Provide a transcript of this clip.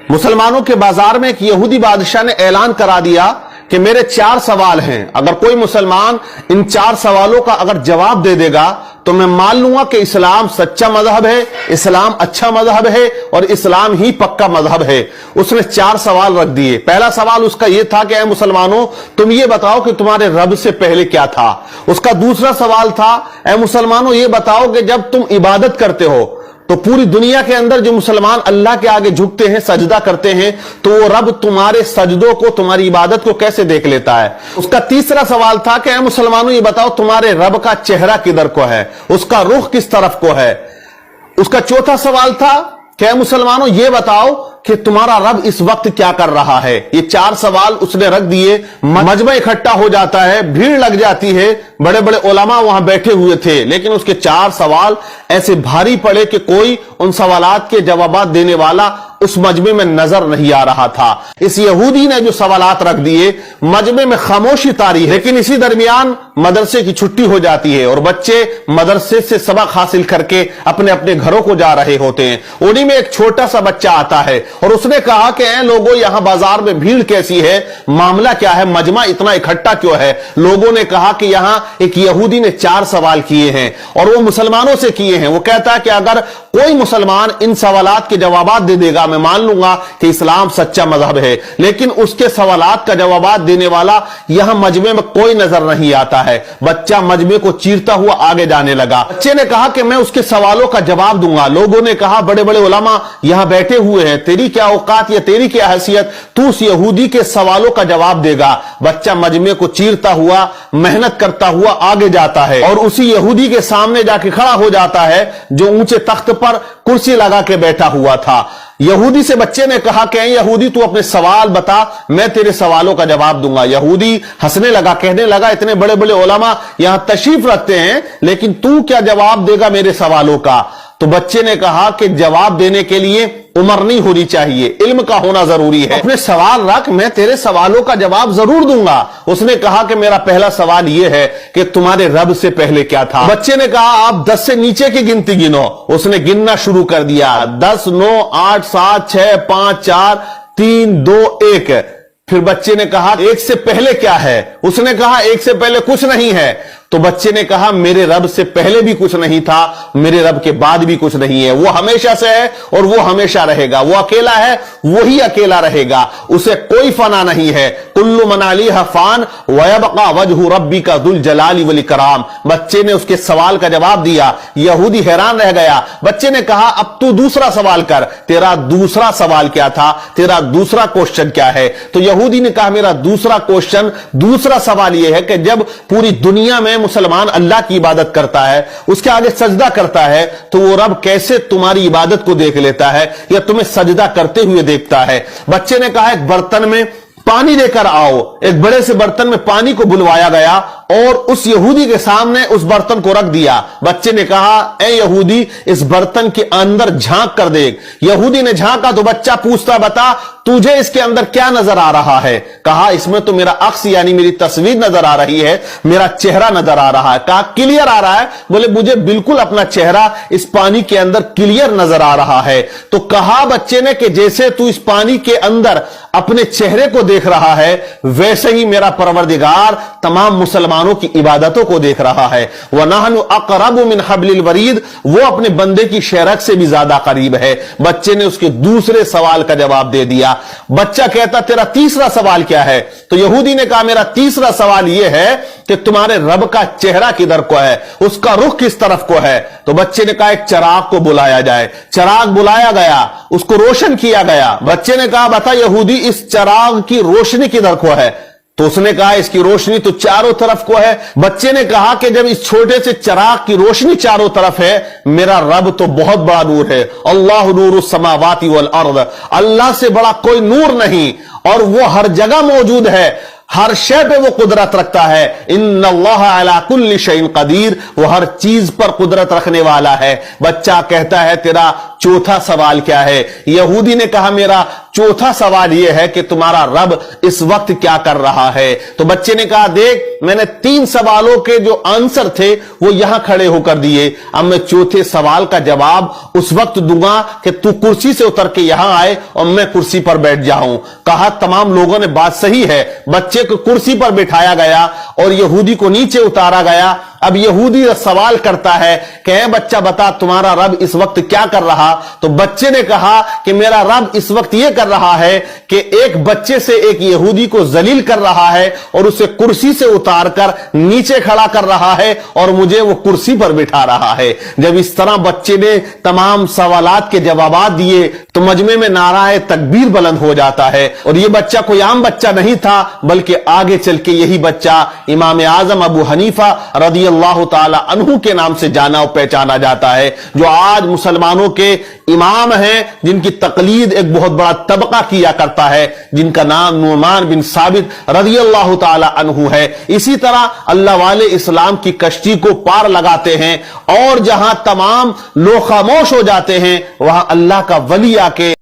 मुसलमानों के बाजार में एक यहूदी बादशाह ने ऐलान करा दिया कि मेरे 4 सवाल हैं, अगर कोई मुसलमान इन 4 सवालों का अगर जवाब दे देगा तो मैं मान लूंगा कि इस्लाम सच्चा मजहब है, इस्लाम अच्छा मजहब है और इस्लाम ही पक्का मजहब है। उसने 4 सवाल रख दिए। पहला सवाल उसका यह था कि ऐ मुसलमानों, तुम ये बताओ कि तुम्हारे रब से पहले क्या था। उसका दूसरा सवाल था, ऐ मुसलमानों ये बताओ कि जब तुम इबादत करते हो तो पूरी दुनिया के अंदर जो मुसलमान अल्लाह के आगे झुकते हैं, सजदा करते हैं, तो वो रब तुम्हारे सजदों को, तुम्हारी इबादत को कैसे देख लेता है। उसका तीसरा सवाल था कि ऐ मुसलमानों ये बताओ तुम्हारे रब का चेहरा किधर को है, उसका रुख किस तरफ को है। उसका चौथा सवाल था कि ऐ मुसलमानों ये बताओ कि तुम्हारा रब इस वक्त क्या कर रहा है। ये 4 सवाल उसने रख दिए। मजमा इकट्ठा हो जाता है, भीड़ लग जाती है, बड़े बड़े उलमा वहां बैठे हुए थे, लेकिन उसके 4 सवाल ऐसे भारी पड़े कि कोई उन सवालात के जवाब देने वाला उस मजमे में नजर नहीं आ रहा था। इस यहूदी ने जो सवालात रख दिए, मजमे में खामोशी तारी है। लेकिन इसी दरमियान मदरसे की छुट्टी हो जाती है और बच्चे मदरसे से सबक हासिल करके अपने अपने घरों को जा रहे होते हैं। उन्हीं में एक छोटा सा बच्चा आता है और उसने कहा कि ऐ लोगों, यहां बाजार में भीड़ कैसी है, मामला क्या है, मजमा इतना इकट्ठा क्यों है। लोगों ने कहा कि यहां एक यहूदी ने 4 सवाल किए हैं और वो मुसलमानों से किए हैं। वो कहता है कि अगर कोई मुसलमान इन सवालात के जवाब दे देगा, मैं मान लूंगा कि इस्लाम सच्चा मजहब है। लेकिन उसके सवालात का जवाब देने वाला यहां मजमे में कोई नजर नहीं आता है। बच्चा मजमे को चीरता हुआ आगे जाने लगा। बच्चे ने कहा कि मैं उसके सवालों का जवाब दूंगा। लोगों ने कहा बड़े बड़े उलमा यहां बैठे हुए हैं, तेरी क्या औकात या तेरी क्या हैसियत, तू उस यहूदी के सवालों का जवाब देगा। बच्चा मजमे को चीरता हुआ, मेहनत करता हुआ आगे जाता है और उसी यहूदी के सामने जाके खड़ा हो जाता है जो ऊंचे तख्त पर कुर्सी लगा के बैठा हुआ था। यहूदी से बच्चे ने कहा कि यहूदी तू अपने सवाल बता, मैं तेरे सवालों का जवाब दूंगा। यहूदी हंसने लगा, कहने लगा इतने बड़े बड़े उलमा यहां तशरीफ रखते हैं, लेकिन तू क्या जवाब देगा मेरे सवालों का। तो बच्चे ने कहा कि जवाब देने के लिए उम्र नहीं होनी चाहिए, इल्म का होना जरूरी है। अपने सवाल रख, मैं तेरे सवालों का जवाब जरूर दूंगा। उसने कहा कि मेरा पहला सवाल यह है कि तुम्हारे रब से पहले क्या था। बच्चे ने कहा आप 10 से नीचे की गिनती गिनो। उसने गिनना शुरू कर दिया, 10, 9, 8, 7, 6, 5, 4, 3, 2, 1। फिर बच्चे ने कहा 1 से पहले क्या है। उसने कहा 1 से पहले कुछ नहीं है। तो बच्चे ने कहा मेरे रब से पहले भी कुछ नहीं था, मेरे रब के बाद भी कुछ नहीं है। वो हमेशा से है और वो हमेशा रहेगा। वो अकेला है, वही अकेला रहेगा, उसे कोई फना नहीं है। कुल्लु मन अलैहा फान व यबका वजहु रब्बिका दुल जलाली वल इकराम। बच्चे ने उसके सवाल का जवाब दिया। यहूदी हैरान रह गया। बच्चे ने कहा अब तू दूसरा सवाल कर, तेरा दूसरा सवाल क्या था, तेरा दूसरा क्वेश्चन क्या है। तो यहूदी ने कहा मेरा दूसरा क्वेश्चन, दूसरा सवाल यह है कि जब पूरी दुनिया में मुसलमान अल्लाह की इबादत करता है, उसके आगे सजदा करता है, तो वो रब कैसे तुम्हारी इबादत को देख लेता है या तुम्हें सजदा करते हुए देखता है। बच्चे ने कहा एक बर्तन में पानी लेकर आओ। एक बड़े से बर्तन में पानी को बुलवाया गया और उस यहूदी के सामने उस बर्तन को रख दिया। बच्चे ने कहा ए यहूदी, इस बर्तन के अंदर झांक कर देख। यहूदी ने झांका तो बच्चा पूछता बता तुझे इसके अंदर क्या नजर आ रहा है। कहा इसमें तो मेरा अक्स यानी मेरी तस्वीर नजर आ रही है, मेरा चेहरा नजर आ रहा है। कहा क्लियर आ रहा है। बोले मुझे बिल्कुल अपना चेहरा इस पानी के अंदर क्लियर नजर आ रहा है। तो कहा बच्चे ने कि जैसे तू इस पानी के अंदर अपने चेहरे को देख रहा है, वैसे ही मेरा परवरदिगार तमाम मुसलमानों की इबादतों को देख रहा है। व नहनु अक़रबु मिन हब्लिल वरीद, वो अपने बंदे की शेरक से भी ज्यादा करीब है। बच्चे ने उसके दूसरे सवाल का जवाब दे दिया। बच्चा कहता तेरा तीसरा सवाल क्या है। तो यहूदी ने कहा मेरा तीसरा सवाल यह है कि तुम्हारे रब का चेहरा किधर को है, उसका रुख किस तरफ को है। तो बच्चे ने कहा एक चिराग को बुलाया जाए। चिराग बुलाया गया, उसको रोशन किया गया। बच्चे ने कहा बता यहूदी इस चिराग की रोशनी किधर को है। तो उसने कहा इसकी रोशनी तो चारों तरफ को है। बच्चे ने कहा कि जब इस छोटे से चिराग की रोशनी चारों तरफ है, मेरा रब तो बहुत बड़ा नूर है। अल्लाह नूरुस समावाति वल अर्द, अल्लाह से बड़ा कोई नूर नहीं और वो हर जगह मौजूद है, हर शय पे वो कुदरत रखता है। इन्नल्लाह अला कुल्ली शैइन कदीर, वो हर चीज पर कुदरत रखने वाला है। बच्चा कहता है तेरा चौथा सवाल क्या है। यहूदी ने कहा मेरा चौथा सवाल यह है कि तुम्हारा रब इस वक्त क्या कर रहा है। तो बच्चे ने कहा, देख मैंने 3 सवालों के जो आंसर थे वो यहां खड़े होकर दिए, अब मैं चौथे सवाल का जवाब उस वक्त दूंगा कि तू कुर्सी से उतर के यहां आए और मैं कुर्सी पर बैठ जाऊं। कहा तमाम लोगों ने बात सही है। बच्चे को कुर्सी पर बिठाया गया और यहूदी को नीचे उतारा गया। अब यहूदी सवाल करता है कि ऐ बच्चा बता तुम्हारा रब इस वक्त क्या कर रहा। तो बच्चे ने कहा कि मेरा रब इस वक्त यह कर रहा है कि एक बच्चे से एक यहूदी को जलील कर रहा है और उसे कुर्सी से उतारकर नीचे खड़ा कर रहा है और मुझे वो कुर्सी पर बिठा रहा है। जब इस तरह बच्चे ने तमाम सवालात के जवाब दिए तो मजमे में नाराए तकबीर बुलंद हो जाता है। और ये बच्चा कोई आम बच्चा नहीं था, बल्कि आगे चल के यही बच्चा इमाम आजम अबू हनीफा रदी अल्लाह ताला अन्हु के नाम से जाना और पहचाना जाता है, जो आज मुसलमानों के इमाम हैं, जिनकी तकलीद एक बहुत बड़ा तबका किया करता है, जिनका नाम नुमान बिन साबित रदी अल्लाह ताला अन्हु है। इसी तरह अल्लाह वाले इस्लाम की कश्ती को पार लगाते हैं और जहां तमाम लोग खामोश हो जाते हैं वहां अल्लाह का वली आके